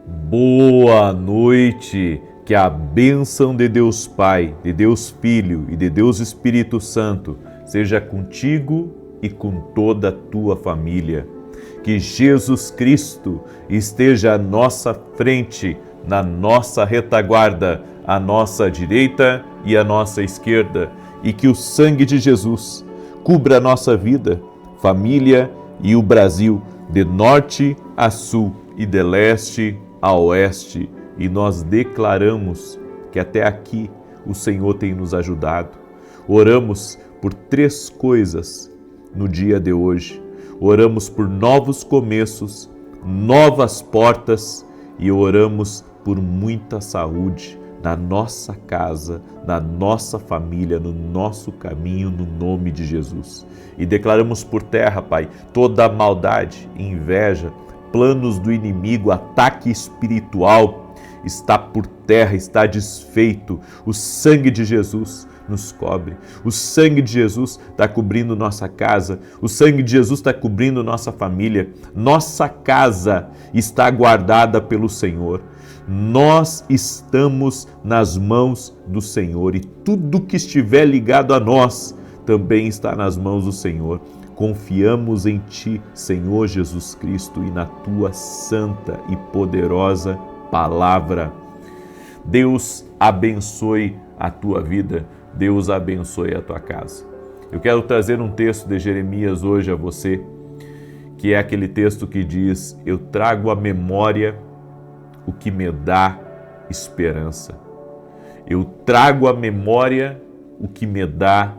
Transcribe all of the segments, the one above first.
Boa noite, que a bênção de Deus Pai, de Deus Filho e de Deus Espírito Santo seja contigo e com toda a tua família. Que Jesus Cristo esteja à nossa frente, na nossa retaguarda, à nossa direita e à nossa esquerda, e que o sangue de Jesus cubra a nossa vida, família e o Brasil, de norte a sul e de leste a oeste, e nós declaramos que até aqui o Senhor tem nos ajudado. Oramos por 3 coisas no dia de hoje. Oramos por novos começos, novas portas e oramos por muita saúde na nossa casa, na nossa família, no nosso caminho, no nome de Jesus. E declaramos por terra, Pai, toda maldade, inveja, planos do inimigo, ataque espiritual, está por terra, está desfeito. O sangue de Jesus nos cobre. O sangue de Jesus está cobrindo nossa casa. O sangue de Jesus está cobrindo nossa família. Nossa casa está guardada pelo Senhor. Nós estamos nas mãos do Senhor e tudo que estiver ligado a nós também está nas mãos do Senhor. Confiamos em Ti, Senhor Jesus Cristo, e na Tua santa e poderosa palavra. Deus abençoe a tua vida, Deus abençoe a tua casa. Eu quero trazer um texto de Jeremias hoje a você, que é aquele texto que diz: eu trago à memória o que me dá esperança. Eu trago à memória o que me dá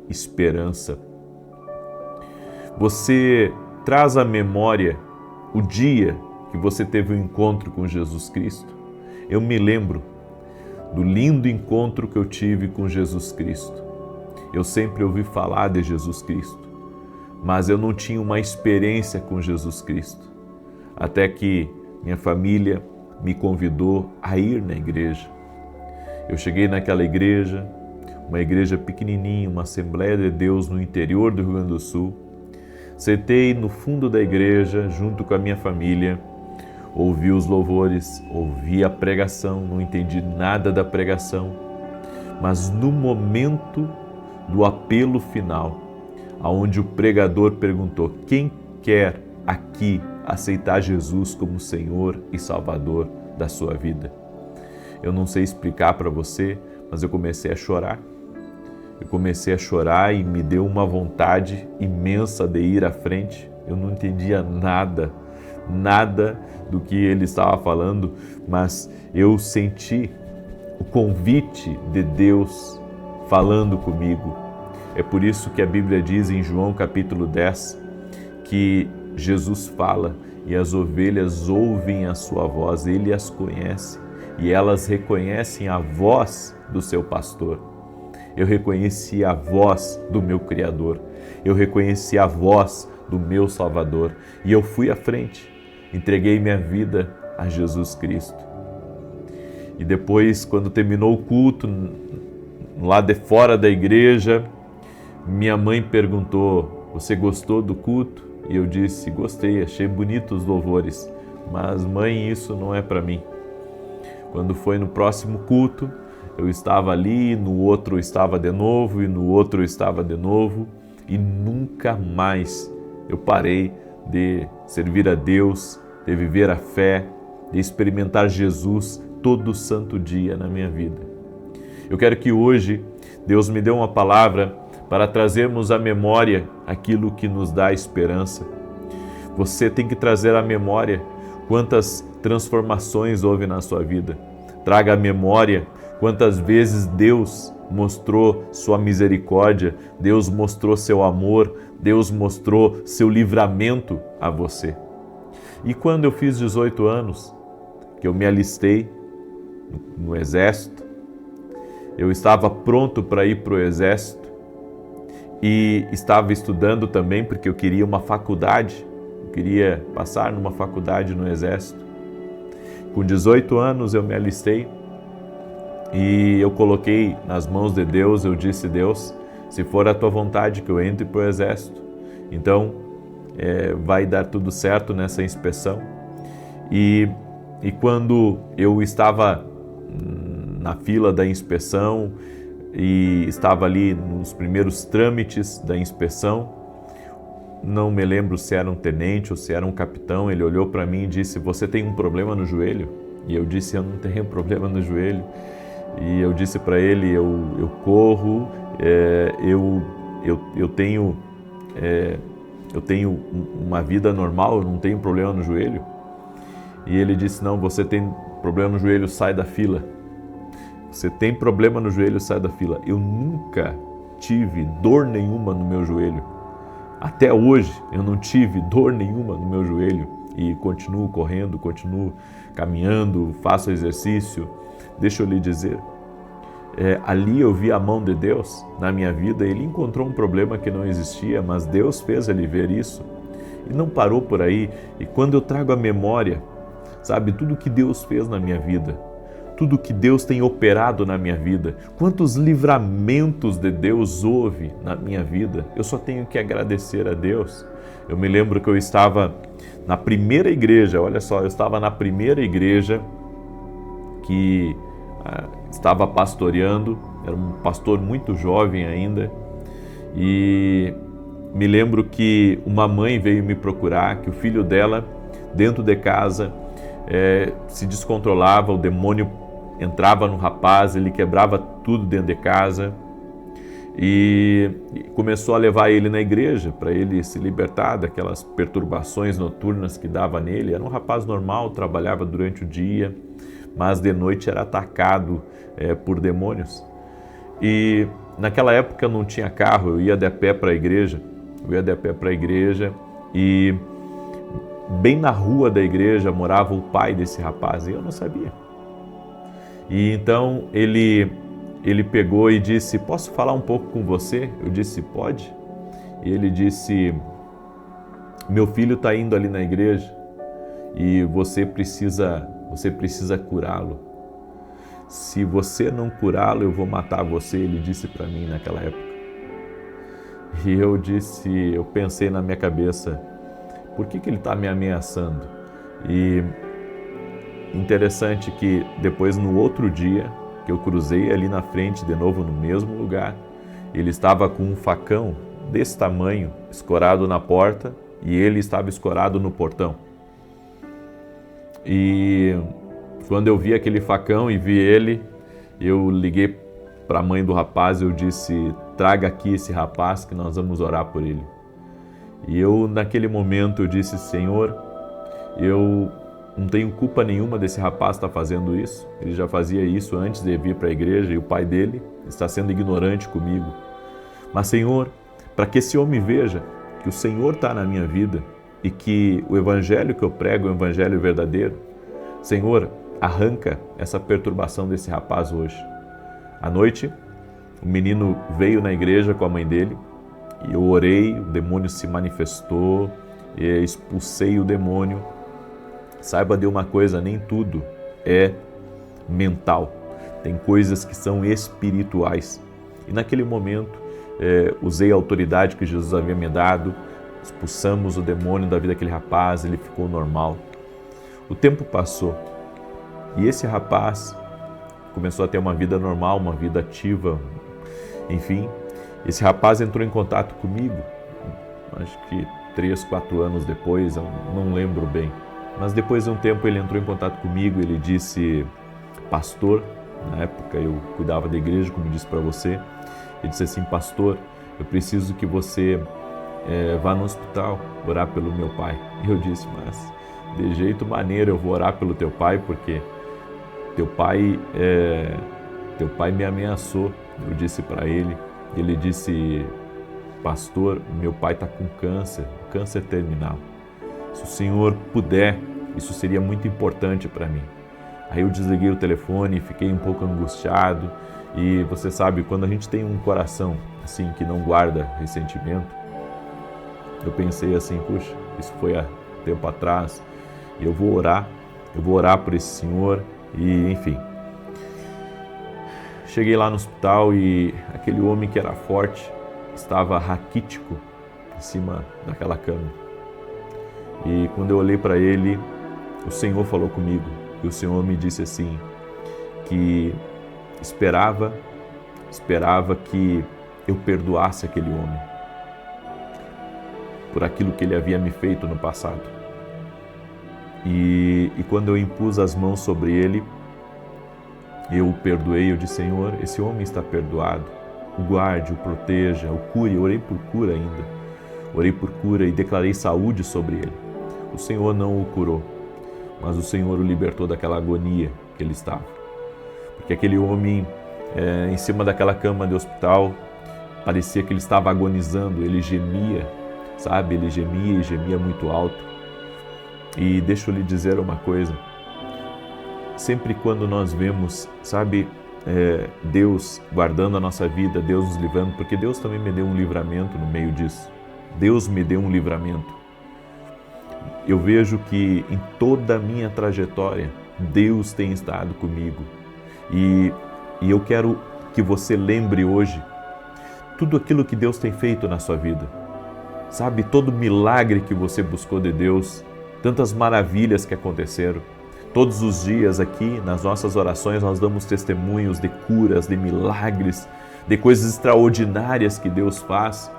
esperança. Você traz à memória o dia que você teve um encontro com Jesus Cristo? Eu me lembro do lindo encontro que eu tive com Jesus Cristo. Eu sempre ouvi falar de Jesus Cristo, mas eu não tinha uma experiência com Jesus Cristo. Até que minha família me convidou a ir na igreja. Eu cheguei naquela igreja, uma igreja pequenininha, uma Assembleia de Deus no interior do Rio Grande do Sul. Sentei no fundo da igreja junto com a minha família, ouvi os louvores, ouvi a pregação, não entendi nada da pregação, mas no momento do apelo final, aonde o pregador perguntou: quem quer aqui aceitar Jesus como Senhor e Salvador da sua vida? Eu não sei explicar para você, mas eu comecei a chorar. Eu comecei a chorar e me deu uma vontade imensa de ir à frente. Eu não entendia nada do que ele estava falando, mas eu senti o convite de Deus falando comigo. É por isso que a Bíblia diz em João capítulo 10 que Jesus fala e as ovelhas ouvem a sua voz, ele as conhece e elas reconhecem a voz do seu pastor. Eu reconheci a voz do meu Criador, eu reconheci a voz do meu Salvador e eu fui à frente, entreguei minha vida a Jesus Cristo. E depois, quando terminou o culto, lá de fora da igreja, minha mãe perguntou: você gostou do culto? E eu disse: gostei, achei bonitos os louvores, mas mãe, isso não é para mim. Quando foi no próximo culto, eu estava ali, no outro eu estava de novo, e no outro eu estava de novo, e nunca mais eu parei de servir a Deus, de viver a fé, de experimentar Jesus todo santo dia na minha vida. Eu quero que hoje Deus me dê uma palavra para trazermos à memória aquilo que nos dá esperança. Você tem que trazer à memória quantas transformações houve na sua vida. Traga à memória quantas vezes Deus mostrou sua misericórdia, Deus mostrou seu amor, Deus mostrou seu livramento a você. E quando eu fiz 18 anos, que eu me alistei no exército, eu estava pronto para ir para o exército e estava estudando também porque eu queria uma faculdade, eu queria passar numa faculdade no exército. Com 18 anos eu me alistei e eu coloquei nas mãos de Deus, eu disse: Deus, se for a tua vontade que eu entre para o exército, então vai dar tudo certo nessa inspeção. E E quando eu estava na fila da inspeção e estava ali nos primeiros trâmites da inspeção, não me lembro se era um tenente ou se era um capitão, ele olhou para mim e disse: "Você tem um problema no joelho?" E eu disse: "Eu não tenho problema no joelho." E eu disse para ele: eu corro, eu tenho uma vida normal, eu não tenho problema no joelho." E ele disse: "Não, você tem problema no joelho, sai da fila. Você tem problema no joelho, sai da fila." Eu nunca tive dor nenhuma no meu joelho. Até hoje eu não tive dor nenhuma no meu joelho e continuo correndo, continuo caminhando, faço exercício. Deixa eu lhe dizer, ali eu vi a mão de Deus na minha vida. Ele encontrou um problema que não existia, mas Deus fez ele ver isso e não parou por aí. E quando eu trago a memória, sabe, tudo que Deus fez na minha vida, tudo que Deus tem operado na minha vida, quantos livramentos de Deus houve na minha vida, eu só tenho que agradecer a Deus. Eu me lembro que eu estava na primeira igreja, olha só, eu estava na primeira igreja que estava pastoreando, era um pastor muito jovem ainda, e me lembro que uma mãe veio me procurar, que o filho dela, dentro de casa, se descontrolava, o demônio entrava no rapaz, ele quebrava tudo dentro de casa e começou a levar ele na igreja para ele se libertar daquelas perturbações noturnas que dava nele. Era um rapaz normal, trabalhava durante o dia, mas de noite era atacado por demônios. E naquela época eu não tinha carro, eu ia de pé para a igreja, e bem na rua da igreja morava o pai desse rapaz e eu não sabia. E então ele pegou e disse: "Posso falar um pouco com você?" Eu disse: "Pode." E ele disse: "Meu filho está indo ali na igreja e você precisa curá-lo. Se você não curá-lo, eu vou matar você." Ele disse para mim naquela época. E eu pensei na minha cabeça: por que ele está me ameaçando? E interessante que depois, no outro dia, que eu cruzei ali na frente, de novo no mesmo lugar, ele estava com um facão desse tamanho, escorado na porta, e ele estava escorado no portão. E quando eu vi aquele facão e vi ele, eu liguei para a mãe do rapaz, eu disse: "Traga aqui esse rapaz que nós vamos orar por ele." E eu, naquele momento, eu disse: "Senhor, eu não tenho culpa nenhuma desse rapaz estar fazendo isso. Ele já fazia isso antes de vir para a igreja e o pai dele está sendo ignorante comigo. Mas, Senhor, para que esse homem veja que o Senhor está na minha vida e que o evangelho que eu prego é um evangelho verdadeiro, Senhor, arranca essa perturbação desse rapaz hoje." À noite, o menino veio na igreja com a mãe dele e eu orei, o demônio se manifestou, e expulsei o demônio. Saiba de uma coisa, nem tudo é mental. Tem coisas que são espirituais. E naquele momento, usei a autoridade que Jesus havia me dado, expulsamos o demônio da vida daquele rapaz, ele ficou normal. O tempo passou e esse rapaz começou a ter uma vida normal, uma vida ativa, enfim. Esse rapaz entrou em contato comigo, acho que 3, 4 anos depois, eu não lembro bem. Mas depois de um tempo ele entrou em contato comigo, ele disse: "Pastor", na época eu cuidava da igreja, como eu disse para você, ele disse assim: "Pastor, eu preciso que você vá no hospital orar pelo meu pai." E eu disse: "Mas de jeito maneiro eu vou orar pelo teu pai, porque teu pai me ameaçou." Eu disse para ele, ele disse: "Pastor, meu pai está com câncer terminal. Se o senhor puder, isso seria muito importante para mim." Aí eu desliguei o telefone, fiquei um pouco angustiado e você sabe, quando a gente tem um coração assim que não guarda ressentimento, eu pensei assim: puxa, isso foi há tempo atrás, eu vou orar por esse senhor e enfim. Cheguei lá no hospital e aquele homem que era forte estava raquítico em cima daquela cama. E quando eu olhei para ele, o Senhor falou comigo: E o Senhor me disse assim, que esperava que eu perdoasse aquele homem por aquilo que ele havia me feito no passado. E quando eu impus as mãos sobre ele, eu o perdoei, eu disse, Senhor, esse homem está perdoado, o guarde, o proteja, o cure. Eu orei por cura ainda, orei por cura e declarei saúde sobre ele. O Senhor não o curou, mas o Senhor o libertou daquela agonia que ele estava. Porque aquele homem, em cima daquela cama de hospital, parecia que ele estava agonizando, ele gemia, sabe? Ele gemia e gemia muito alto. E deixa eu lhe dizer uma coisa, sempre quando nós vemos, sabe, Deus guardando a nossa vida, Deus nos livrando, porque Deus também me deu um livramento no meio disso. Deus me deu um livramento. Eu vejo que em toda a minha trajetória, Deus tem estado comigo. E eu quero que você lembre hoje tudo aquilo que Deus tem feito na sua vida. Sabe, todo milagre que você buscou de Deus, tantas maravilhas que aconteceram. Todos os dias aqui, nas nossas orações, nós damos testemunhos de curas, de milagres, de coisas extraordinárias que Deus faz.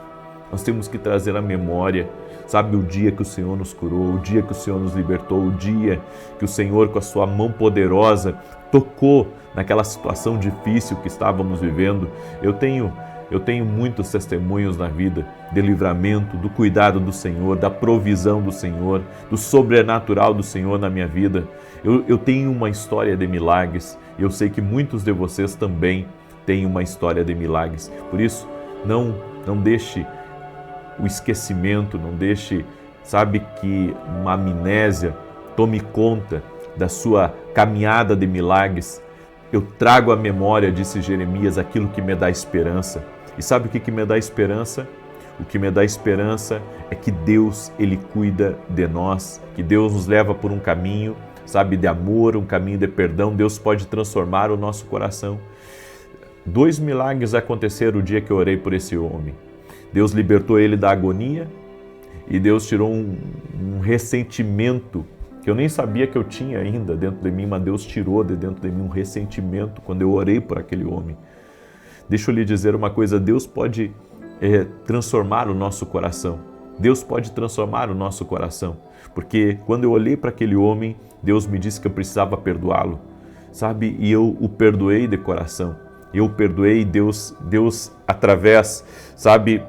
Nós temos que trazer à memória, sabe, o dia que o Senhor nos curou, o dia que o Senhor nos libertou, o dia que o Senhor, com a sua mão poderosa, tocou naquela situação difícil que estávamos vivendo. Eu tenho muitos testemunhos na vida de livramento, do cuidado do Senhor, da provisão do Senhor, do sobrenatural do Senhor na minha vida. Eu tenho uma história de milagres e eu sei que muitos de vocês também têm uma história de milagres. Por isso, não deixe o esquecimento, não deixe, sabe, que uma amnésia tome conta da sua caminhada de milagres. Eu trago à memória, disse Jeremias, aquilo que me dá esperança. E sabe o que me dá esperança? O que me dá esperança é que Deus, Ele cuida de nós, que Deus nos leva por um caminho, sabe, de amor, um caminho de perdão. Deus pode transformar o nosso coração. 2 milagres aconteceram o dia que eu orei por esse homem. Deus libertou ele da agonia e Deus tirou um ressentimento que eu nem sabia que eu tinha ainda dentro de mim, mas Deus tirou de dentro de mim um ressentimento quando eu orei por aquele homem. Deixa eu lhe dizer uma coisa, Deus pode transformar o nosso coração. Deus pode transformar o nosso coração, porque quando eu olhei para aquele homem, Deus me disse que eu precisava perdoá-lo, sabe? E eu o perdoei de coração. Eu perdoei, Deus através, sabe,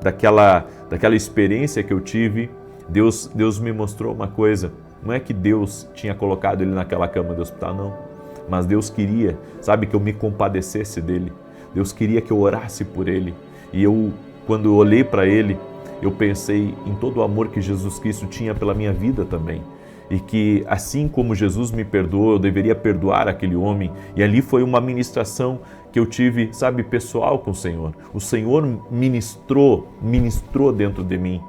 daquela experiência que eu tive, Deus me mostrou uma coisa. Não é que Deus tinha colocado ele naquela cama de hospital, não. Mas Deus queria, sabe, que eu me compadecesse dele. Deus queria que eu orasse por ele. E quando eu olhei para ele, eu pensei em todo o amor que Jesus Cristo tinha pela minha vida também. E que assim como Jesus me perdoou, eu deveria perdoar aquele homem. E ali foi uma ministração que eu tive, sabe, pessoal com o Senhor. O Senhor ministrou dentro de mim.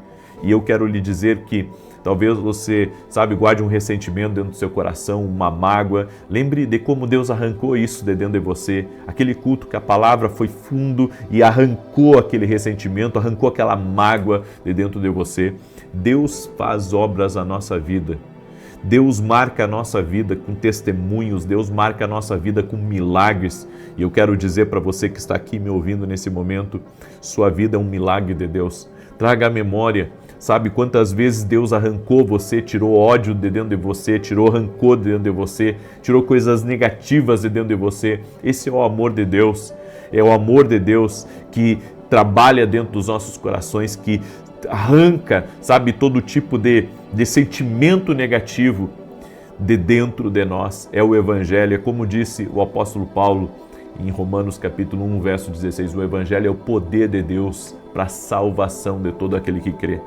E eu quero lhe dizer que talvez você, sabe, guarde um ressentimento dentro do seu coração, uma mágoa. Lembre de como Deus arrancou isso de dentro de você. Aquele culto que a palavra foi fundo e arrancou aquele ressentimento, arrancou aquela mágoa de dentro de você. Deus faz obras na nossa vida. Deus marca a nossa vida com testemunhos, Deus marca a nossa vida com milagres. E eu quero dizer para você que está aqui me ouvindo nesse momento, sua vida é um milagre de Deus. Traga à memória, sabe, quantas vezes Deus arrancou você, tirou ódio de dentro de você, tirou rancor de dentro de você, tirou coisas negativas de dentro de você. Esse é o amor de Deus, é o amor de Deus que trabalha dentro dos nossos corações, que arranca, sabe, todo tipo de sentimento negativo de dentro de nós. É o Evangelho, é como disse o apóstolo Paulo em Romanos capítulo 1, verso 16, o Evangelho é o poder de Deus para a salvação de todo aquele que crê.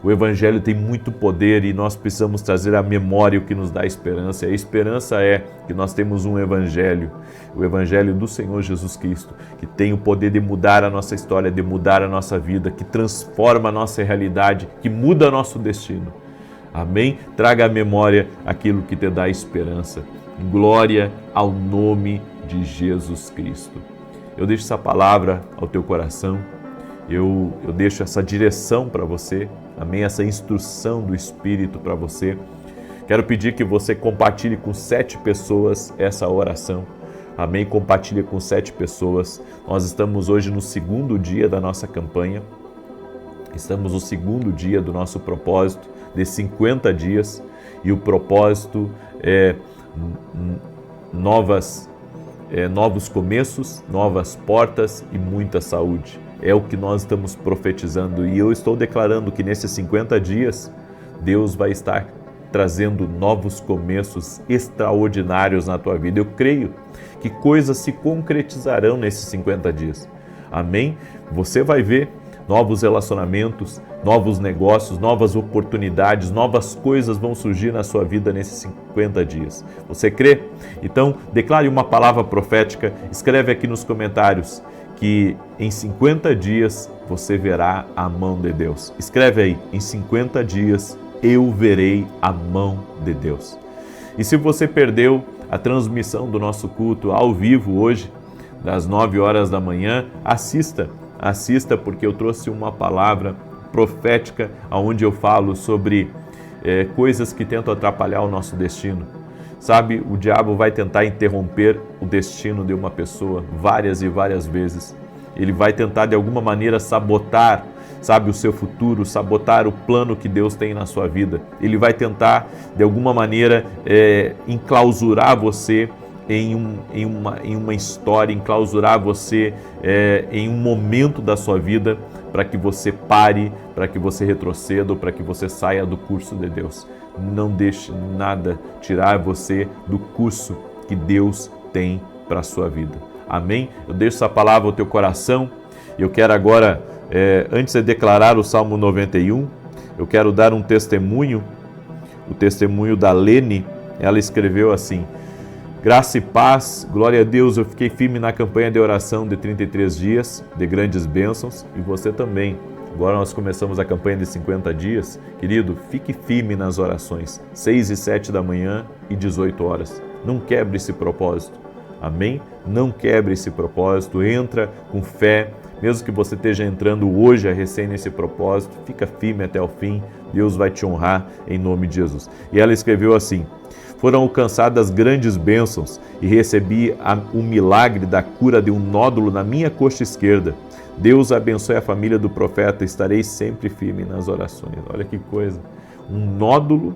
O Evangelho tem muito poder e nós precisamos trazer à memória o que nos dá esperança. A esperança é que nós temos um Evangelho, o Evangelho do Senhor Jesus Cristo, que tem o poder de mudar a nossa história, de mudar a nossa vida, que transforma a nossa realidade, que muda nosso destino. Amém? Traga à memória aquilo que te dá esperança. Glória ao nome de Jesus Cristo. Eu deixo essa palavra ao teu coração, eu deixo essa direção para você, amém? Essa instrução do Espírito para você. Quero pedir que você compartilhe com 7 pessoas essa oração. Amém? Compartilhe com 7 pessoas. Nós estamos hoje no 2º dia da nossa campanha. Estamos no 2º dia do nosso propósito de 50 dias. E o propósito é novos começos, novas portas e muita saúde. É o que nós estamos profetizando. E eu estou declarando que nesses 50 dias, Deus vai estar trazendo novos começos extraordinários na tua vida. Eu creio que coisas se concretizarão nesses 50 dias. Amém? Você vai ver novos relacionamentos, novos negócios, novas oportunidades, novas coisas vão surgir na sua vida nesses 50 dias. Você crê? Então, declare uma palavra profética, escreve aqui nos comentários que em 50 dias você verá a mão de Deus. Escreve aí, em 50 dias eu verei a mão de Deus. E se você perdeu a transmissão do nosso culto ao vivo hoje, das 9 horas da manhã, assista porque eu trouxe uma palavra profética onde eu falo sobre coisas que tentam atrapalhar o nosso destino. Sabe, o diabo vai tentar interromper o destino de uma pessoa várias e várias vezes. Ele vai tentar de alguma maneira sabotar, sabe, o seu futuro, sabotar o plano que Deus tem na sua vida. Ele vai tentar de alguma maneira enclausurar você em uma história, enclausurar você em um momento da sua vida para que você pare, para que você retroceda ou para que você saia do curso de Deus. Não deixe nada tirar você do curso que Deus tem para a sua vida. Amém? Eu deixo essa palavra ao teu coração e eu quero agora, antes de declarar o Salmo 91, eu quero dar um testemunho, o testemunho da Lene. Ela escreveu assim: graça e paz, glória a Deus, eu fiquei firme na campanha de oração de 33 dias, de grandes bênçãos, e você também. Agora nós começamos a campanha de 50 dias. Querido, fique firme nas orações, 6 e 7 da manhã e 18 horas. Não quebre esse propósito, amém? Não quebre esse propósito, entra com fé, mesmo que você esteja entrando hoje a recém nesse propósito, fica firme até o fim, Deus vai te honrar em nome de Jesus. E ela escreveu assim: foram alcançadas grandes bênçãos e recebi o milagre da cura de um nódulo na minha coxa esquerda. Deus abençoe a família do profeta, estarei sempre firme nas orações. Olha que coisa, um nódulo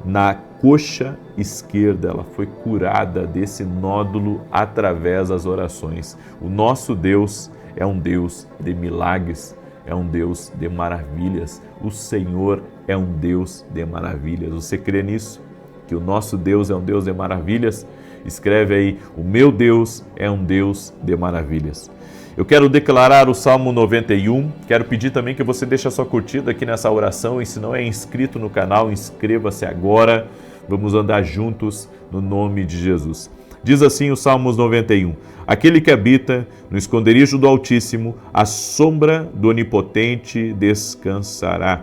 na coxa esquerda, ela foi curada desse nódulo através das orações. O nosso Deus é um Deus de milagres, é um Deus de maravilhas. O Senhor é um Deus de maravilhas. Você crê nisso? Que o nosso Deus é um Deus de maravilhas? Escreve aí, o meu Deus é um Deus de maravilhas. Eu quero declarar o Salmo 91, quero pedir também que você deixe a sua curtida aqui nessa oração, e se não é inscrito no canal, inscreva-se agora, vamos andar juntos no nome de Jesus. Diz assim o Salmos 91, aquele que habita no esconderijo do Altíssimo, à sombra do Onipotente descansará.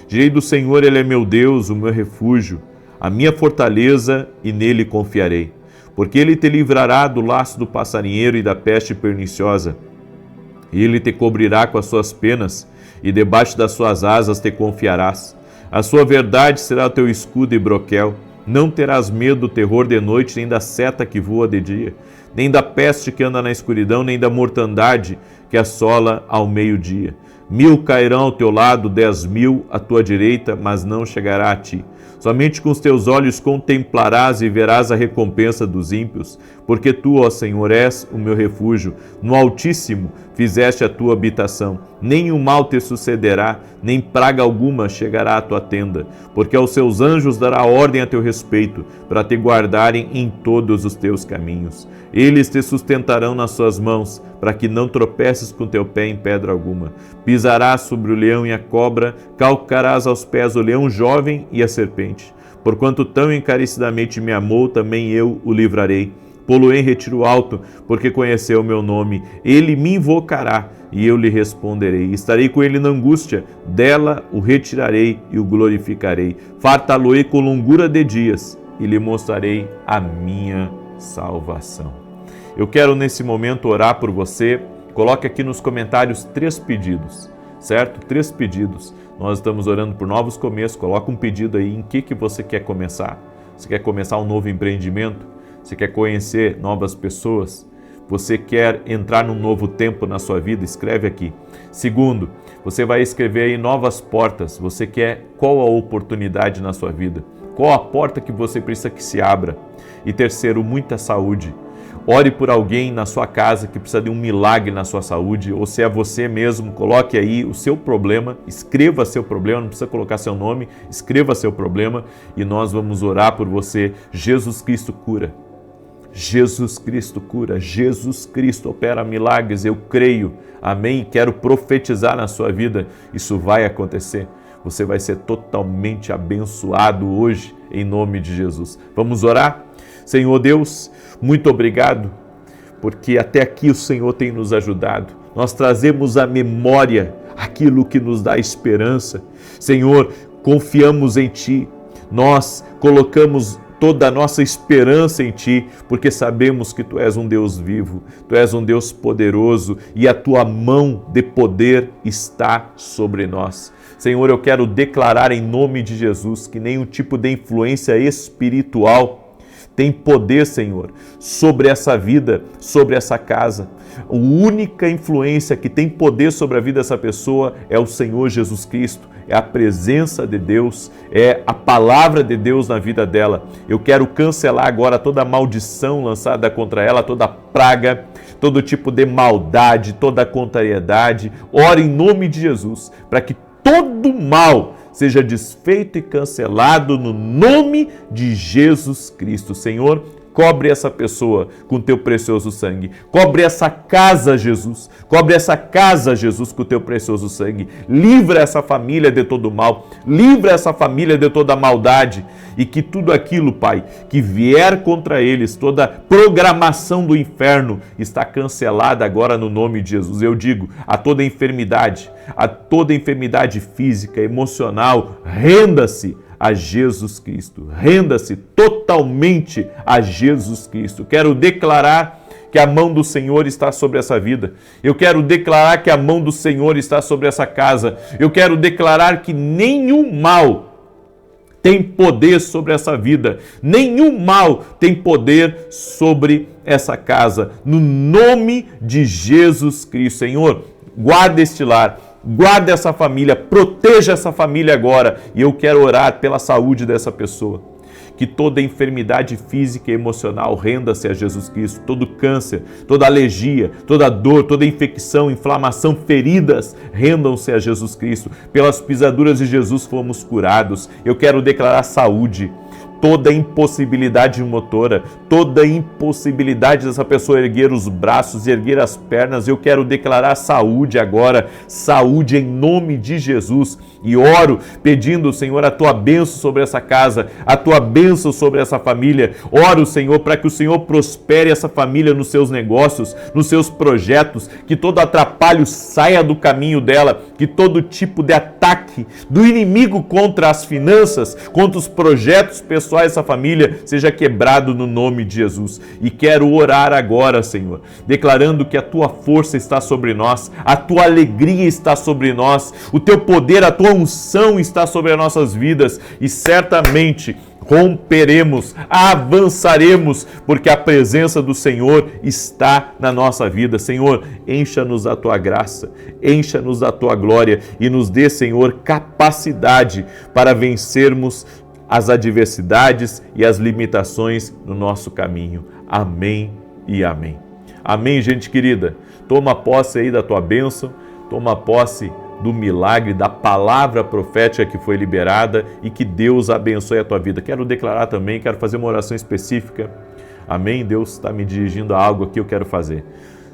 Direi do Senhor, Ele é meu Deus, o meu refúgio, a minha fortaleza, e nele confiarei. Porque Ele te livrará do laço do passarinheiro e da peste perniciosa. Ele te cobrirá com as suas penas, e debaixo das suas asas te confiarás. A sua verdade será o teu escudo e broquel. Não terás medo do terror de noite, nem da seta que voa de dia, nem da peste que anda na escuridão, nem da mortandade que assola ao meio-dia. 1000 cairão ao teu lado, 10.000 à tua direita, mas não chegará a ti. Somente com os teus olhos contemplarás e verás a recompensa dos ímpios, porque tu, ó Senhor, és o meu refúgio. No Altíssimo fizeste a tua habitação. Nem o mal te sucederá, nem praga alguma chegará à tua tenda, porque aos seus anjos dará ordem a teu respeito, para te guardarem em todos os teus caminhos. Eles te sustentarão nas suas mãos, para que não tropeces com teu pé em pedra alguma. Pisarás sobre o leão e a cobra, calcarás aos pés o leão jovem e a serpente. Porquanto tão encarecidamente me amou, também eu o livrarei. Pô-lo em retiro alto, porque conheceu o meu nome. Ele me invocará, e eu lhe responderei. Estarei com ele na angústia, dela o retirarei e o glorificarei. Fartá-lo-ei com longura de dias, e lhe mostrarei a minha salvação. Eu quero nesse momento orar por você. Coloque aqui nos comentários 3 pedidos. certo? 3 pedidos. Nós estamos orando por novos começos. Coloca um pedido aí em que você quer começar. Você quer começar um novo empreendimento? Você quer conhecer novas pessoas? Você quer entrar num novo tempo na sua vida? Escreve aqui. Segundo, você vai escrever aí novas portas. Você quer qual a oportunidade na sua vida? Qual a porta que você precisa que se abra? E terceiro, muita saúde. Ore por alguém na sua casa que precisa de um milagre na sua saúde, ou se é você mesmo, coloque aí o seu problema, escreva seu problema, não precisa colocar seu nome, escreva seu problema e nós vamos orar por você. Jesus Cristo cura. Jesus Cristo cura, Jesus Cristo opera milagres, eu creio, amém? Quero profetizar na sua vida, isso vai acontecer. Você vai ser totalmente abençoado hoje, em nome de Jesus. Vamos orar? Senhor Deus, muito obrigado, porque até aqui o Senhor tem nos ajudado. Nós trazemos à memória aquilo que nos dá esperança. Senhor, confiamos em Ti, nós colocamos toda a nossa esperança em Ti, porque sabemos que Tu és um Deus vivo, Tu és um Deus poderoso e a Tua mão de poder está sobre nós. Senhor, eu quero declarar em nome de Jesus que nenhum tipo de influência espiritual tem poder, Senhor, sobre essa vida, sobre essa casa. A única influência que tem poder sobre a vida dessa pessoa é o Senhor Jesus Cristo, é a presença de Deus, é a palavra de Deus na vida dela. Eu quero cancelar agora toda maldição lançada contra ela, toda praga, todo tipo de maldade, toda contrariedade. Ore em nome de Jesus, para que todo mal seja desfeito e cancelado no nome de Jesus Cristo. Senhor, cobre essa pessoa com Teu precioso sangue. Cobre essa casa, Jesus. Cobre essa casa, Jesus, com o Teu precioso sangue. Livra essa família de todo mal. Livra essa família de toda maldade. E que tudo aquilo, Pai, que vier contra eles, toda programação do inferno, está cancelada agora no nome de Jesus. Eu digo, a toda enfermidade física, emocional, renda-se a Jesus Cristo. Renda-se totalmente a Jesus Cristo. Quero declarar que a mão do Senhor está sobre essa vida. Eu quero declarar que a mão do Senhor está sobre essa casa. Eu quero declarar que nenhum mal tem poder sobre essa vida. Nenhum mal tem poder sobre essa casa. No nome de Jesus Cristo, Senhor, guarda este lar. Guarda essa família, proteja essa família agora. E eu quero orar pela saúde dessa pessoa. Que toda enfermidade física e emocional renda-se a Jesus Cristo. Todo câncer, toda alergia, toda dor, toda infecção, inflamação, feridas, rendam-se a Jesus Cristo. Pelas pisaduras de Jesus fomos curados. Eu quero declarar saúde. Toda impossibilidade motora, toda impossibilidade dessa pessoa erguer os braços, erguer as pernas, eu quero declarar saúde agora, saúde em nome de Jesus. E oro pedindo, Senhor, a Tua bênção sobre essa casa, a Tua bênção sobre essa família. Oro, Senhor, para que o Senhor prospere essa família nos seus negócios, nos seus projetos, que todo atrapalho saia do caminho dela, que todo tipo de ataque do inimigo contra as finanças, contra os projetos pessoais dessa família, seja quebrado no nome de Jesus. E quero orar agora, Senhor, declarando que a Tua força está sobre nós, a Tua alegria está sobre nós, o Teu poder, a Tua unção está sobre as nossas vidas e certamente romperemos, avançaremos, porque a presença do Senhor está na nossa vida. Senhor, encha-nos da Tua graça, encha-nos da Tua glória e nos dê, Senhor, capacidade para vencermos as adversidades e as limitações no nosso caminho. Amém e amém. Amém, gente querida. Toma posse aí da tua bênção, toma posse do milagre, da palavra profética que foi liberada e que Deus abençoe a tua vida. Quero declarar também, quero fazer uma oração específica. Amém? Deus está me dirigindo a algo aqui, eu quero fazer.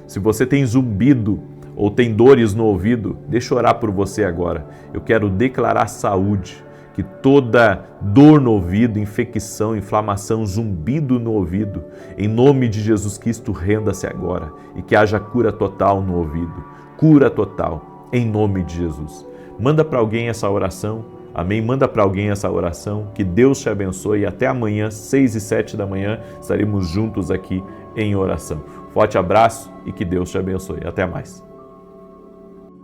Se você tem zumbido ou tem dores no ouvido, deixa eu orar por você agora. Eu quero declarar saúde. Que toda dor no ouvido, infecção, inflamação, zumbido no ouvido, em nome de Jesus Cristo, renda-se agora e que haja cura total no ouvido. Cura total, em nome de Jesus. Manda para alguém essa oração, amém? Manda para alguém essa oração, que Deus te abençoe e até amanhã, 6 e 7 da manhã, estaremos juntos aqui em oração. Forte abraço e que Deus te abençoe. Até mais.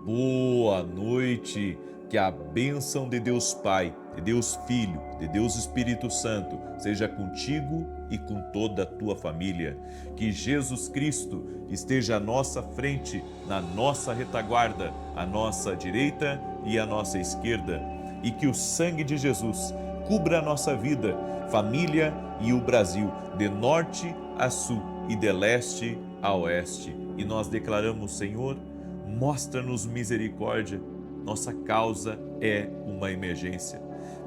Boa noite, que a bênção de Deus Pai, de Deus Filho, de Deus Espírito Santo seja contigo e com toda a tua família. Que Jesus Cristo esteja à nossa frente, na nossa retaguarda, à nossa direita e à nossa esquerda. E que o sangue de Jesus cubra a nossa vida, família e o Brasil, de norte a sul e de leste a oeste. E nós declaramos, Senhor, mostra-nos misericórdia, nossa causa é uma emergência.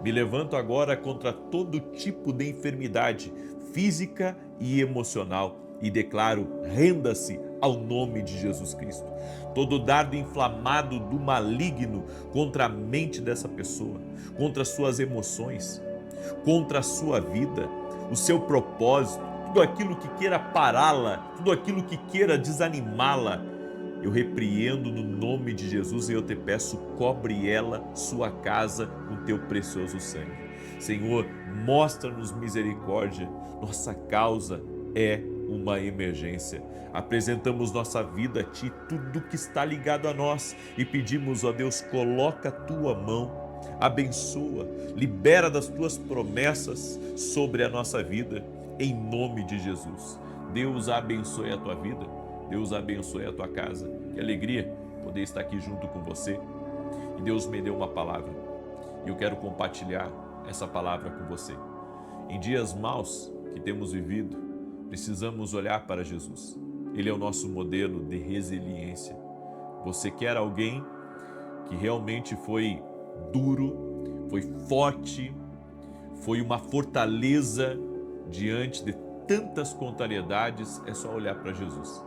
Me levanto agora contra todo tipo de enfermidade física e emocional e declaro: renda-se ao nome de Jesus Cristo. Todo dardo inflamado do maligno contra a mente dessa pessoa, contra suas emoções, contra a sua vida, o seu propósito, tudo aquilo que queira pará-la, tudo aquilo que queira desanimá-la, eu repreendo no nome de Jesus e eu te peço, cobre ela, sua casa, com teu precioso sangue. Senhor, mostra-nos misericórdia, nossa causa é uma emergência. Apresentamos nossa vida a Ti, tudo que está ligado a nós e pedimos, ó Deus, coloca a Tua mão, abençoa, libera das Tuas promessas sobre a nossa vida, em nome de Jesus. Deus abençoe a tua vida. Deus abençoe a tua casa. Que alegria poder estar aqui junto com você. E Deus me deu uma palavra. E eu quero compartilhar essa palavra com você. Em dias maus que temos vivido, precisamos olhar para Jesus. Ele é o nosso modelo de resiliência. Você quer alguém que realmente foi duro, foi forte, foi uma fortaleza diante de tantas contrariedades? É só olhar para Jesus.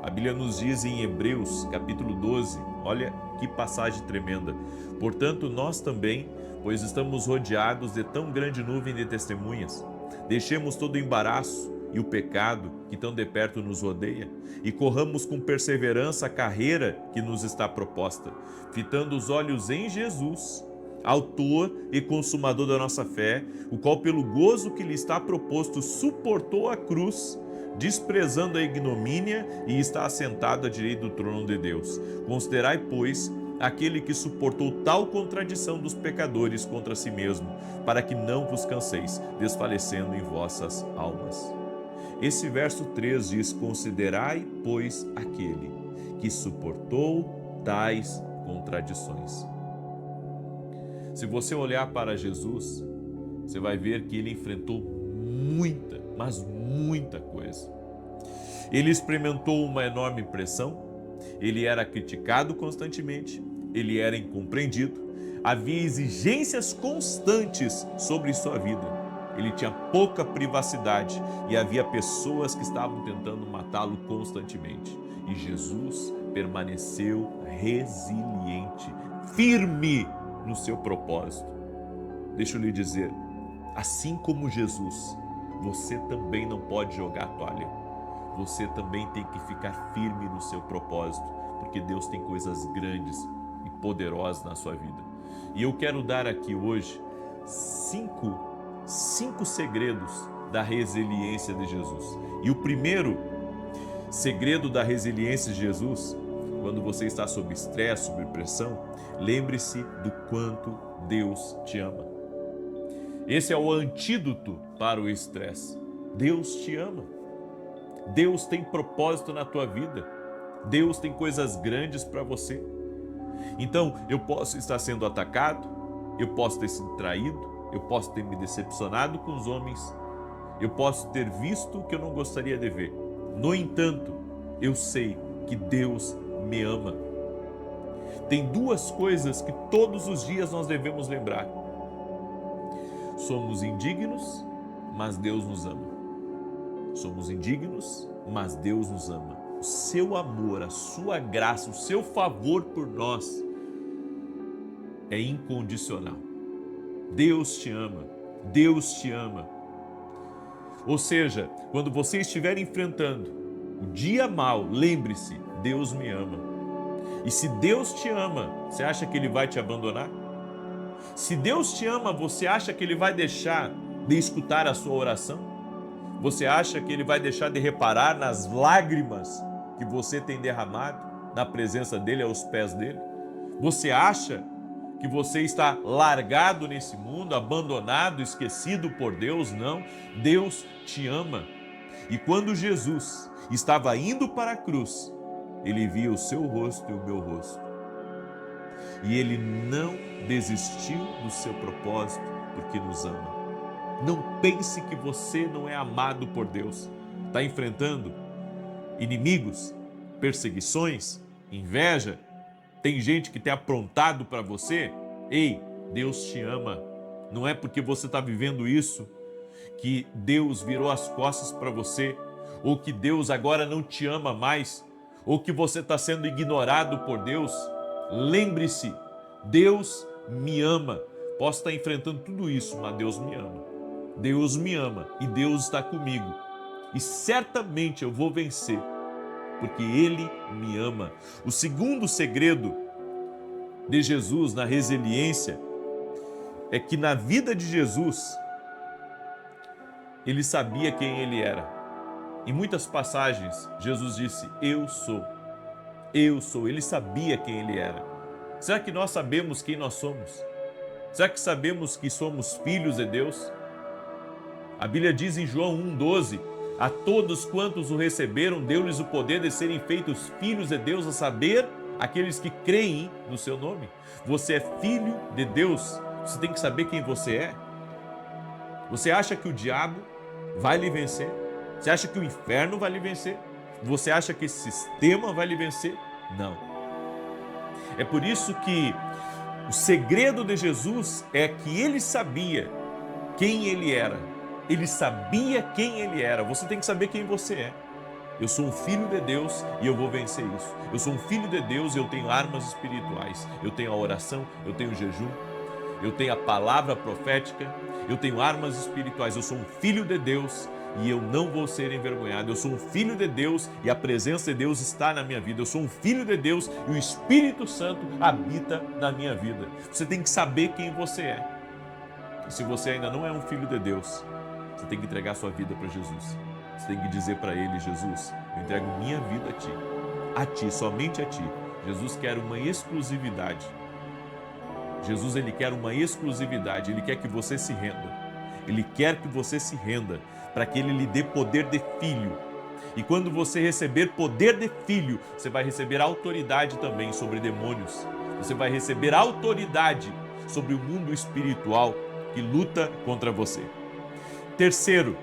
A Bíblia nos diz em Hebreus, capítulo 12, olha que passagem tremenda. Portanto, nós também, pois estamos rodeados de tão grande nuvem de testemunhas, deixemos todo o embaraço e o pecado que tão de perto nos rodeia e corramos com perseverança a carreira que nos está proposta, fitando os olhos em Jesus, autor e consumador da nossa fé, o qual pelo gozo que lhe está proposto suportou a cruz, desprezando a ignomínia, e está assentado à direita do trono de Deus. Considerai, pois, aquele que suportou tal contradição dos pecadores contra si mesmo, para que não vos canseis, desfalecendo em vossas almas. Esse verso 3 diz: considerai, pois, aquele que suportou tais contradições. Se você olhar para Jesus, você vai ver que ele enfrentou muita, mas muita coisa. Ele experimentou uma enorme pressão, ele era criticado constantemente, ele era incompreendido, havia exigências constantes sobre sua vida, ele tinha pouca privacidade e havia pessoas que estavam tentando matá-lo constantemente. E Jesus permaneceu resiliente, firme no seu propósito. Deixa eu lhe dizer, assim como Jesus, você também não pode jogar a toalha. Você também tem que ficar firme no seu propósito, porque Deus tem coisas grandes e poderosas na sua vida. E eu quero dar aqui hoje cinco segredos da resiliência de Jesus. E o primeiro segredo da resiliência de Jesus, quando você está sob estresse, sob pressão, lembre-se do quanto Deus te ama. Esse é o antídoto para o estresse. Deus te ama. Deus tem propósito na tua vida. Deus tem coisas grandes para você. Então, eu posso estar sendo atacado, eu posso ter sido traído, eu posso ter me decepcionado com os homens, eu posso ter visto o que eu não gostaria de ver. No entanto, eu sei que Deus me ama. Tem duas coisas que todos os dias nós devemos lembrar. Somos indignos, mas Deus nos ama. Somos indignos, mas Deus nos ama. O seu amor, a sua graça, o seu favor por nós é incondicional. Deus te ama. Deus te ama. Ou seja, quando você estiver enfrentando o dia mau, lembre-se, Deus me ama. E se Deus te ama, você acha que Ele vai te abandonar? Se Deus te ama, você acha que Ele vai deixar de escutar a sua oração? Você acha que Ele vai deixar de reparar nas lágrimas que você tem derramado? na presença dele, aos pés dele? Você acha que você está largado nesse mundo, abandonado, esquecido por Deus? Não, Deus te ama. E quando Jesus estava indo para a cruz, ele via o seu rosto e o meu rosto. E ele não desistiu do seu propósito porque nos ama. Não pense que você não é amado por Deus. Está enfrentando inimigos, perseguições, inveja, tem gente que tem aprontado para você. Ei, Deus te ama. Não é porque você está vivendo isso que Deus virou as costas para você, ou que Deus agora não te ama mais, ou que você está sendo ignorado por Deus. Lembre-se, Deus me ama. Posso estar enfrentando tudo isso, mas Deus me ama. Deus me ama e Deus está comigo. E certamente eu vou vencer, porque Ele me ama. O segundo segredo de Jesus na resiliência é que na vida de Jesus, Ele sabia quem Ele era. Em muitas passagens, Jesus disse, eu sou. Eu sou. Ele sabia quem Ele era. Será que nós sabemos quem nós somos? Será que sabemos que somos filhos de Deus? A Bíblia diz em João 1,12, a todos quantos o receberam, deu-lhes o poder de serem feitos filhos de Deus, a saber, aqueles que creem no seu nome. Você é filho de Deus, você tem que saber quem você é. Você acha que o diabo vai lhe vencer? Você acha que o inferno vai lhe vencer? Você acha que esse sistema vai lhe vencer? Não. É por isso que o segredo de Jesus é que ele sabia quem ele era. Ele sabia quem ele era. Você tem que saber quem você é. Eu sou um filho de Deus e eu vou vencer isso. Eu sou um filho de Deus e eu tenho armas espirituais. Eu tenho a oração, eu tenho o jejum, eu tenho a palavra profética, eu tenho armas espirituais. Eu sou um filho de Deus e eu não vou ser envergonhado. Eu sou um filho de Deus e a presença de Deus está na minha vida. Eu sou um filho de Deus e o Espírito Santo habita na minha vida. Você tem que saber quem você é. E se você ainda não é um filho de Deus, você tem que entregar sua vida para Jesus. Você tem que dizer para Ele, Jesus, eu entrego minha vida a Ti, somente a Ti. Jesus quer uma exclusividade. Jesus, Ele quer uma exclusividade. Ele quer que você se renda. Ele quer que você se renda para que Ele lhe dê poder de filho. E quando você receber poder de filho, você vai receber autoridade também sobre demônios. Você vai receber autoridade sobre o mundo espiritual que luta contra você. Terceiro,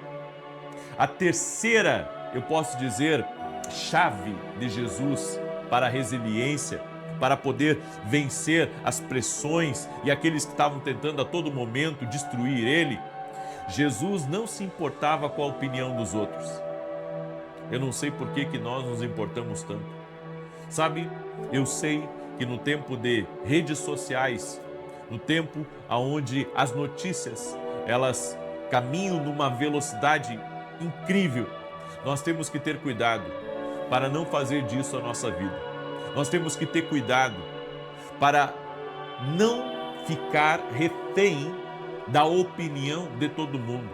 a terceira, eu posso dizer, chave de Jesus para a resiliência, para poder vencer as pressões e aqueles que estavam tentando a todo momento destruir ele. Jesus não se importava com a opinião dos outros. Eu não sei por que nós nos importamos tanto. Sabe, eu sei que no tempo de redes sociais, no tempo onde as notícias, elas caminham numa velocidade incrível, nós temos que ter cuidado para não fazer disso a nossa vida. Nós temos que ter cuidado para não ficar refém da opinião de todo mundo.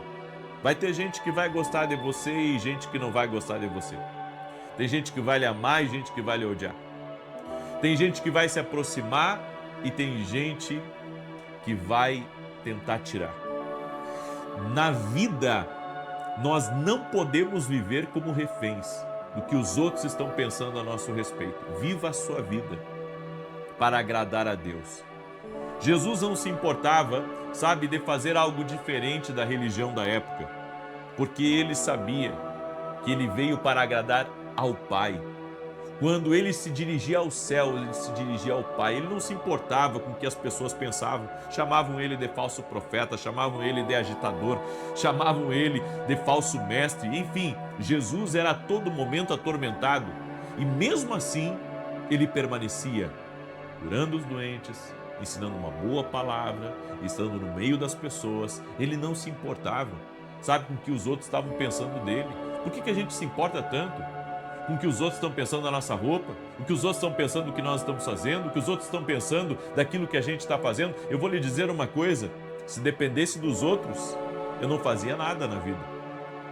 Vai ter gente que vai gostar de você e gente que não vai gostar de você. Tem gente que vai lhe amar e gente que vai lhe odiar. Tem gente que vai se aproximar e tem gente que vai tentar tirar. Na vida, nós não podemos viver como reféns do que os outros estão pensando a nosso respeito. Viva a sua vida para agradar a Deus. Jesus não se importava, sabe, de fazer algo diferente da religião da época, porque ele sabia que ele veio para agradar ao Pai. Quando ele se dirigia ao céu, ele se dirigia ao Pai. Ele não se importava com o que as pessoas pensavam. Chamavam ele de falso profeta, chamavam ele de agitador, chamavam ele de falso mestre. Enfim, Jesus era a todo momento atormentado. E mesmo assim, ele permanecia curando os doentes, ensinando uma boa palavra, estando no meio das pessoas. Ele não se importava, sabe, com o que os outros estavam pensando dele. Por que a gente se importa tanto com o que os outros estão pensando da nossa roupa, o que os outros estão pensando do que nós estamos fazendo, o que os outros estão pensando daquilo que a gente está fazendo? Eu vou lhe dizer uma coisa, se dependesse dos outros, eu não fazia nada na vida.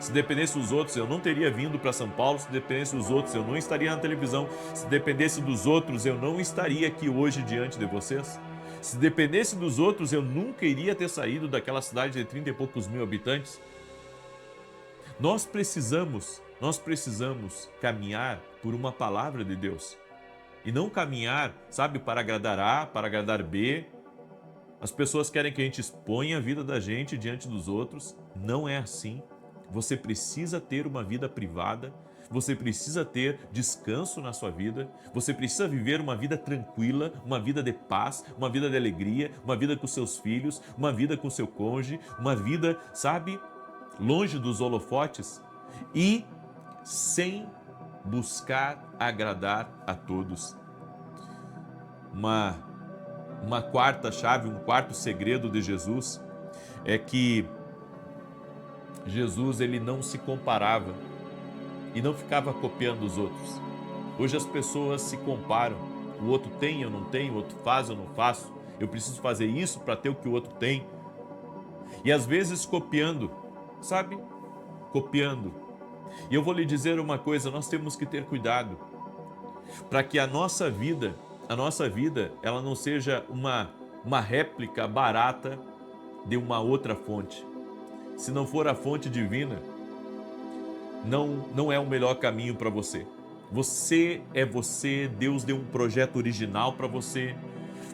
Se dependesse dos outros, eu não teria vindo para São Paulo. Se dependesse dos outros, eu não estaria na televisão. Se dependesse dos outros, eu não estaria aqui hoje diante de vocês. Se dependesse dos outros, eu nunca iria ter saído daquela cidade de 30 e poucos mil habitantes. Nós precisamos caminhar por uma palavra de Deus. E não caminhar, sabe, para agradar A, para agradar B. As pessoas querem que a gente exponha a vida da gente diante dos outros. Não é assim. Você precisa ter uma vida privada, você precisa ter descanso na sua vida, você precisa viver uma vida tranquila, uma vida de paz, uma vida de alegria, uma vida com seus filhos, uma vida com seu cônjuge, uma vida, sabe, longe dos holofotes e sem buscar agradar a todos. Uma quarta chave, um quarto segredo de Jesus é que Jesus, ele não se comparava e não ficava copiando os outros. Hoje as pessoas se comparam. O outro tem, eu não tenho, o outro faz, eu não faço. Eu preciso fazer isso para ter o que o outro tem. E às vezes copiando, sabe? Copiando. E eu vou lhe dizer uma coisa, nós temos que ter cuidado para que a nossa vida, ela não seja uma réplica barata de uma outra fonte. Se não for a fonte divina, não é o melhor caminho para você. Você é você, Deus deu um projeto original para você.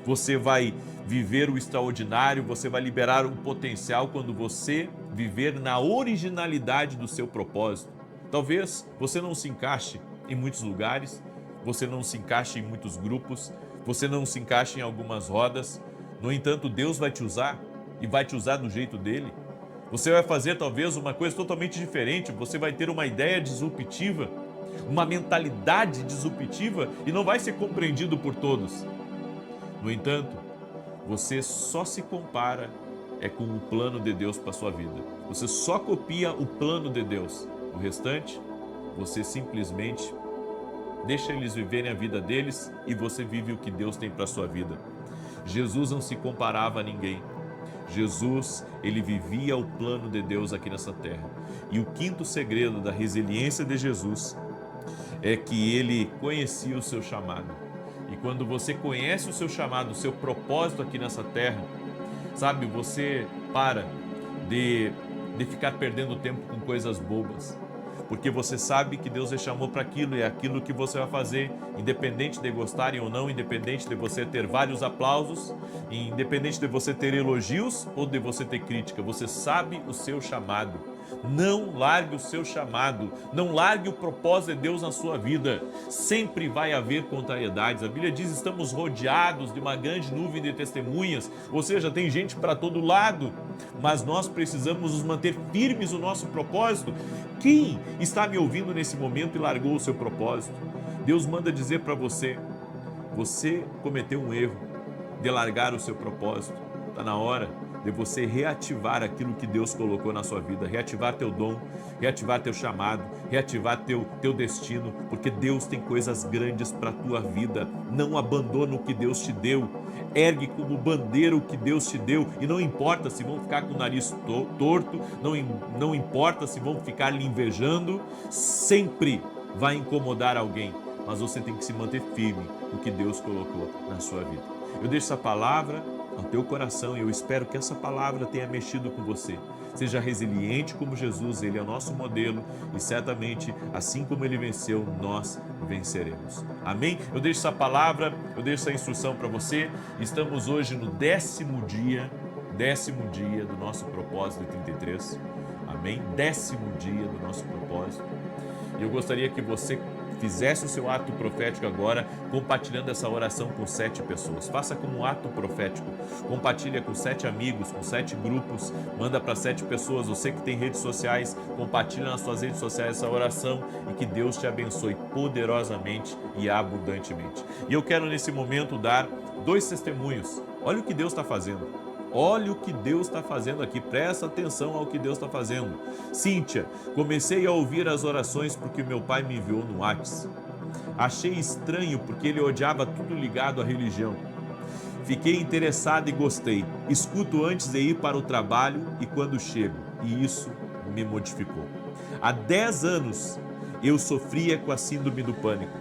Você vai viver o extraordinário, você vai liberar um potencial quando você viver na originalidade do seu propósito. Talvez você não se encaixe em muitos lugares, você não se encaixe em muitos grupos, você não se encaixe em algumas rodas. No entanto, Deus vai te usar e vai te usar do jeito dele. Você vai fazer talvez uma coisa totalmente diferente, você vai ter uma ideia disruptiva, uma mentalidade disruptiva e não vai ser compreendido por todos. No entanto, você só se compara com o plano de Deus para a sua vida. Você só copia o plano de Deus. O restante, você simplesmente deixa eles viverem a vida deles e você vive o que Deus tem para a sua vida. Jesus não se comparava a ninguém. Jesus, ele vivia o plano de Deus aqui nessa terra. E o quinto segredo da resiliência de Jesus é que ele conhecia o seu chamado. E quando você conhece o seu chamado, o seu propósito aqui nessa terra, sabe, você para de ficar perdendo tempo com coisas bobas. Porque você sabe que Deus te chamou para aquilo e é aquilo que você vai fazer, independente de gostarem ou não, independente de você ter vários aplausos, independente de você ter elogios ou de você ter crítica. Você sabe o seu chamado. Não largue o seu chamado, não largue o propósito de Deus na sua vida. Sempre vai haver contrariedades. A Bíblia diz: estamos rodeados de uma grande nuvem de testemunhas, ou seja, tem gente para todo lado, mas nós precisamos nos manter firmes no nosso propósito. Quem está me ouvindo nesse momento e largou o seu propósito? Deus manda dizer para você: você cometeu um erro de largar o seu propósito. Está na hora de você reativar aquilo que Deus colocou na sua vida, reativar teu dom, reativar teu chamado, reativar teu destino, porque Deus tem coisas grandes para a tua vida. Não abandona o que Deus te deu, ergue como bandeira o que Deus te deu, e não importa se vão ficar com o nariz torto, não importa se vão ficar lhe invejando, sempre vai incomodar alguém, mas você tem que se manter firme no que Deus colocou na sua vida. Eu deixo essa palavra ao teu coração e eu espero que essa palavra tenha mexido com você. Seja resiliente como Jesus, ele é o nosso modelo e certamente, assim como ele venceu, nós venceremos. Amém? Eu deixo essa palavra, eu deixo essa instrução para você. Estamos hoje no 10º dia do nosso propósito de 33. Amém? 10º dia do nosso propósito. E eu gostaria que você fizesse o seu ato profético agora, compartilhando essa oração com 7 pessoas. Faça como um ato profético. Compartilha com 7 amigos, com 7 grupos, manda para 7 pessoas. Você que tem redes sociais, compartilha nas suas redes sociais essa oração e que Deus te abençoe poderosamente e abundantemente. E eu quero nesse momento dar 2 testemunhos. Olha o que Deus está fazendo. Olha o que Deus está fazendo aqui, presta atenção ao que Deus está fazendo. Cíntia, comecei a ouvir as orações porque meu pai me enviou no WhatsApp. Achei estranho porque ele odiava tudo ligado à religião. Fiquei interessado e gostei. Escuto antes de ir para o trabalho e quando chego, e isso me modificou. Há 10 anos eu sofria com a síndrome do pânico.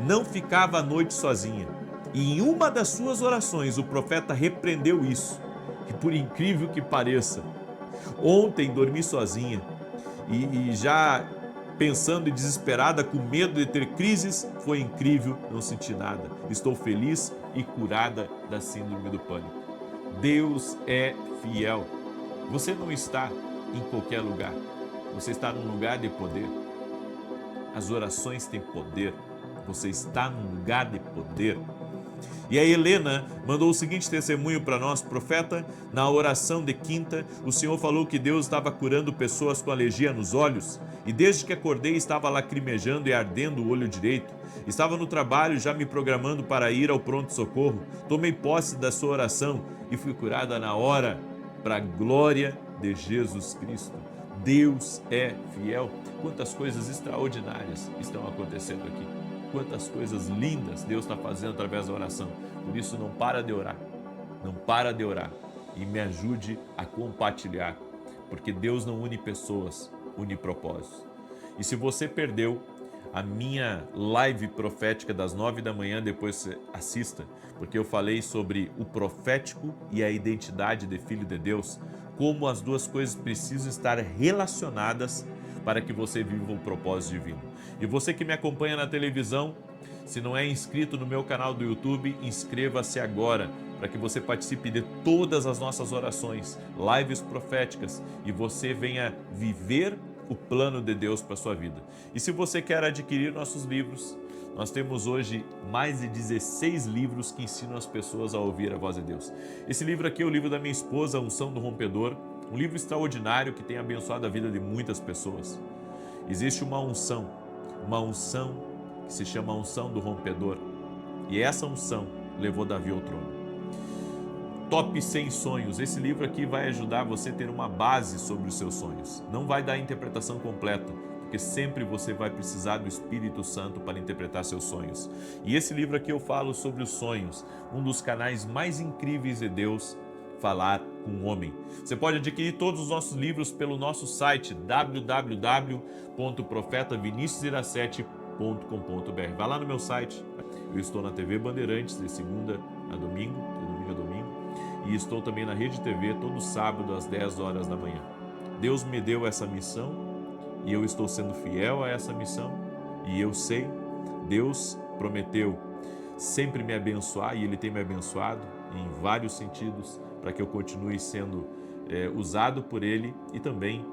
Não ficava à noite sozinha. E em uma das suas orações o profeta repreendeu isso. E por incrível que pareça, ontem dormi sozinha e já pensando e desesperada, com medo de ter crises, foi incrível, não senti nada. Estou feliz e curada da síndrome do pânico. Deus é fiel. Você não está em qualquer lugar. Você está num lugar de poder. As orações têm poder. Você está num lugar de poder. E a Helena mandou o seguinte testemunho para nós, profeta, na oração de quinta, o Senhor falou que Deus estava curando pessoas com alergia nos olhos, e desde que acordei estava lacrimejando e ardendo o olho direito. Estava no trabalho já me programando para ir ao pronto-socorro, tomei posse da sua oração e fui curada na hora, para a glória de Jesus Cristo. Deus é fiel. Quantas coisas extraordinárias estão acontecendo aqui. Quantas coisas lindas Deus está fazendo através da oração. Por isso, não para de orar. Não para de orar. E me ajude a compartilhar. Porque Deus não une pessoas, une propósitos. E se você perdeu a minha live profética das 9 da manhã, depois assista. Porque eu falei sobre o profético e a identidade de filho de Deus. Como as duas coisas precisam estar relacionadas para que você viva o propósito divino. E você que me acompanha na televisão, se não é inscrito no meu canal do YouTube, inscreva-se agora, para que você participe de todas as nossas orações, lives proféticas, e você venha viver o plano de Deus para a sua vida. E se você quer adquirir nossos livros, nós temos hoje mais de 16 livros que ensinam as pessoas a ouvir a voz de Deus. Esse livro aqui é o livro da minha esposa, Unção do Rompedor, um livro extraordinário que tem abençoado a vida de muitas pessoas. Existe uma unção que se chama Unção do Rompedor. E essa unção levou Davi ao trono. Top 100 sonhos. Esse livro aqui vai ajudar você a ter uma base sobre os seus sonhos. Não vai dar a interpretação completa, porque sempre você vai precisar do Espírito Santo para interpretar seus sonhos. E esse livro aqui eu falo sobre os sonhos, um dos canais mais incríveis de Deus falar com o homem. Você pode adquirir todos os nossos livros pelo nosso site www.profetaviniciusiracete.com.br. Vai lá no meu site. Eu estou na TV Bandeirantes de segunda a domingo, de domingo a domingo, e estou também na Rede TV todo sábado às 10 horas da manhã. Deus me deu essa missão e eu estou sendo fiel a essa missão, e eu sei, Deus prometeu sempre me abençoar e Ele tem me abençoado em vários sentidos, para que eu continue sendo usado por Ele e também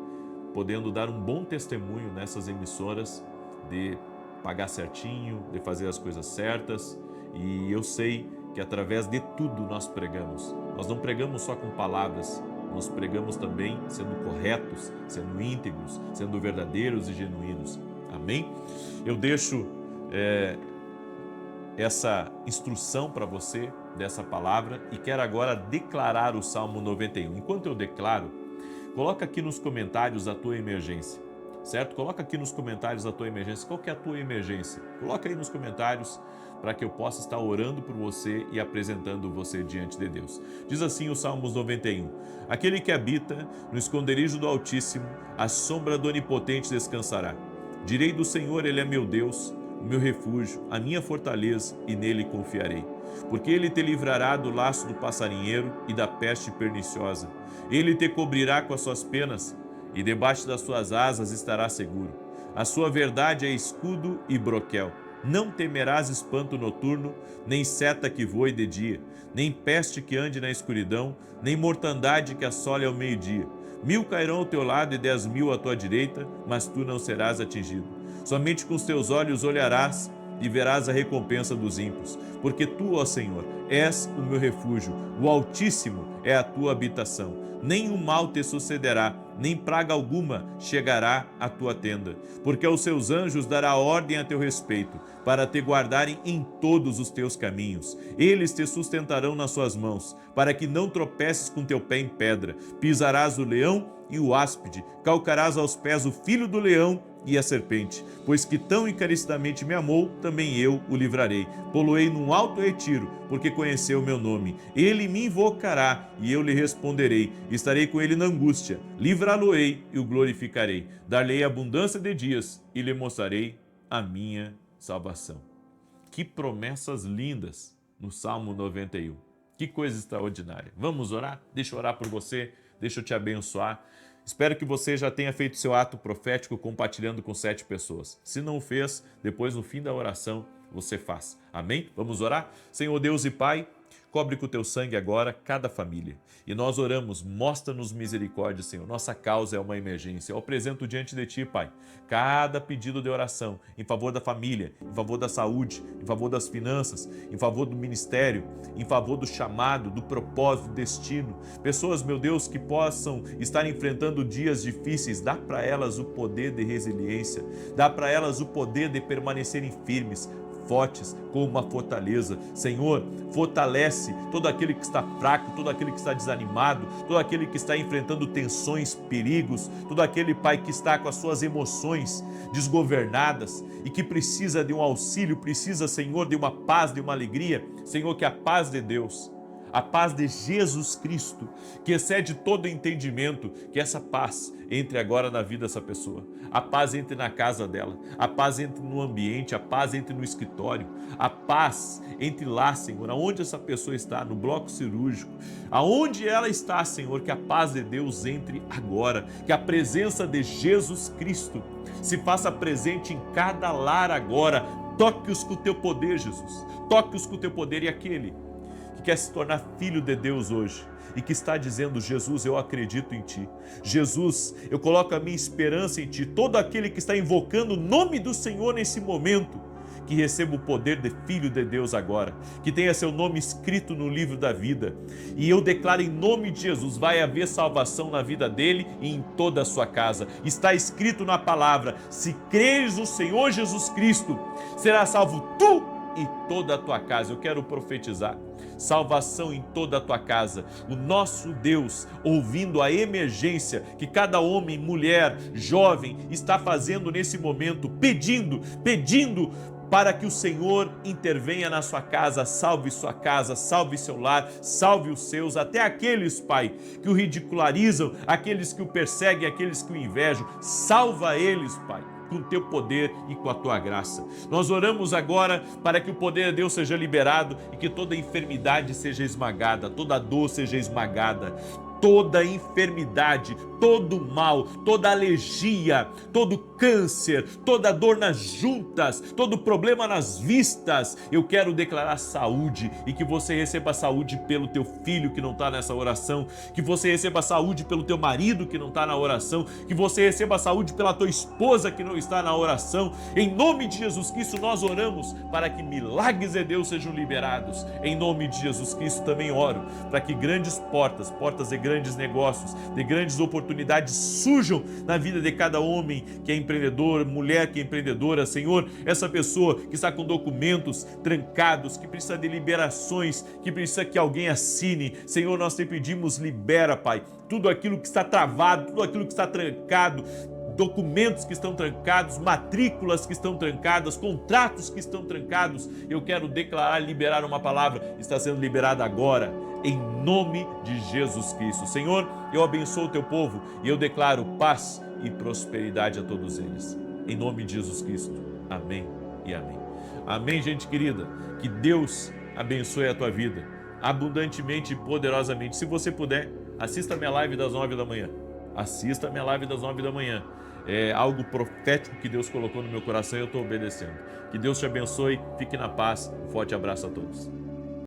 podendo dar um bom testemunho nessas emissoras de pagar certinho, de fazer as coisas certas. E eu sei que através de tudo nós pregamos. Nós não pregamos só com palavras, nós pregamos também sendo corretos, sendo íntegros, sendo verdadeiros e genuínos. Amém? Eu deixo essa instrução para você dessa palavra e quero agora declarar o Salmo 91. Enquanto eu declaro, coloca aqui nos comentários a tua emergência, certo? Coloca aqui nos comentários a tua emergência. Qual que é a tua emergência? Coloca aí nos comentários para que eu possa estar orando por você e apresentando você diante de Deus. Diz assim o Salmos 91: Aquele que habita no esconderijo do Altíssimo, à sombra do Onipotente descansará. Direi do Senhor, Ele é meu Deus, o meu refúgio, a minha fortaleza, e nele confiarei. Porque Ele te livrará do laço do passarinheiro e da peste perniciosa. Ele te cobrirá com as suas penas, e debaixo das suas asas estará seguro. A sua verdade é escudo e broquel. Não temerás espanto noturno, nem seta que voe de dia, nem peste que ande na escuridão, nem mortandade que assole ao meio-dia. 1000 cairão ao teu lado e 10.000 à tua direita, mas tu não serás atingido. Somente com os teus olhos olharás e verás a recompensa dos ímpios. Porque tu, ó Senhor, és o meu refúgio, o Altíssimo é a tua habitação. Nenhum mal te sucederá, nem praga alguma chegará à tua tenda. Porque aos seus anjos dará ordem a teu respeito, para te guardarem em todos os teus caminhos. Eles te sustentarão nas suas mãos, para que não tropeces com teu pé em pedra. Pisarás o leão e o áspide, calcarás aos pés o filho do leão e a serpente, pois que tão encarecidamente me amou, também eu o livrarei. Poloei num alto retiro, porque conheceu o meu nome. Ele me invocará e eu lhe responderei. Estarei com ele na angústia, livrarei livrá-lo-ei e o glorificarei. Dar-lhe abundância de dias e lhe mostrarei a minha salvação. Que promessas lindas no Salmo 91. Que coisa extraordinária. Vamos orar? Deixa eu orar por você, deixa eu te abençoar. Espero que você já tenha feito seu ato profético compartilhando com 7 pessoas. Se não fez, depois no fim da oração você faz. Amém? Vamos orar? Senhor Deus e Pai, cobre com o teu sangue agora cada família. E nós oramos, mostra-nos misericórdia, Senhor. Nossa causa é uma emergência. Eu apresento diante de Ti, Pai, cada pedido de oração em favor da família, em favor da saúde, em favor das finanças, em favor do ministério, em favor do chamado, do propósito, do destino. Pessoas, meu Deus, que possam estar enfrentando dias difíceis, dá para elas o poder de resiliência, dá para elas o poder de permanecerem firmes, fortes como uma fortaleza. Senhor, fortalece todo aquele que está fraco, todo aquele que está desanimado, todo aquele que está enfrentando tensões, perigos, todo aquele, Pai, que está com as suas emoções desgovernadas e que precisa de um auxílio, precisa, Senhor, de uma paz, de uma alegria. Senhor, que a paz de Deus, a paz de Jesus Cristo, que excede todo entendimento, que essa paz entre agora na vida dessa pessoa. A paz entre na casa dela, a paz entre no ambiente, a paz entre no escritório, a paz entre lá, Senhor, aonde essa pessoa está, no bloco cirúrgico, aonde ela está, Senhor, que a paz de Deus entre agora, que a presença de Jesus Cristo se faça presente em cada lar agora. Toque-os com o teu poder, Jesus, toque-os com o teu poder. E aquele que quer se tornar filho de Deus hoje e que está dizendo: Jesus, eu acredito em Ti. Jesus, eu coloco a minha esperança em Ti. Todo aquele que está invocando o nome do Senhor nesse momento, que receba o poder de filho de Deus agora, que tenha seu nome escrito no livro da vida. E eu declaro em nome de Jesus, vai haver salvação na vida dele e em toda a sua casa. Está escrito na palavra: se creres no Senhor Jesus Cristo, será salvo tu e toda a tua casa. Eu quero profetizar salvação em toda a tua casa. O nosso Deus, ouvindo a emergência que cada homem, mulher, jovem está fazendo nesse momento, pedindo para que o Senhor intervenha na sua casa, salve seu lar, salve os seus, até aqueles, Pai, que o ridicularizam, aqueles que o perseguem, aqueles que o invejam. Salva eles, Pai, com o teu poder e com a tua graça. Nós oramos agora para que o poder de Deus seja liberado e que toda enfermidade seja esmagada, toda dor seja esmagada, toda enfermidade, todo mal, toda alergia, todo câncer, toda dor nas juntas, todo problema nas vistas. Eu quero declarar saúde e que você receba saúde pelo teu filho que não está nessa oração, que você receba saúde pelo teu marido que não está na oração, que você receba saúde pela tua esposa que não está na oração. Em nome de Jesus Cristo nós oramos para que milagres de Deus sejam liberados. Em nome de Jesus Cristo também oro para que grandes portas de grandes negócios, de grandes oportunidades surjam na vida de cada homem que é empreendedor, mulher que é empreendedora. Senhor, essa pessoa que está com documentos trancados, que precisa de liberações, que precisa que alguém assine, Senhor, nós te pedimos, libera, Pai, tudo aquilo que está travado, tudo aquilo que está trancado, documentos que estão trancados, matrículas que estão trancadas, contratos que estão trancados. Eu quero declarar, liberar uma palavra, está sendo liberada agora, em nome de Jesus Cristo. Senhor, eu abençoo o teu povo e eu declaro paz e prosperidade a todos eles. Em nome de Jesus Cristo. Amém e amém. Amém, gente querida. Que Deus abençoe a tua vida abundantemente e poderosamente. Se você puder, assista a minha live das 9 da manhã. Assista a minha live das 9 da manhã. É algo profético que Deus colocou no meu coração e eu estou obedecendo. Que Deus te abençoe, fique na paz. Um forte abraço a todos.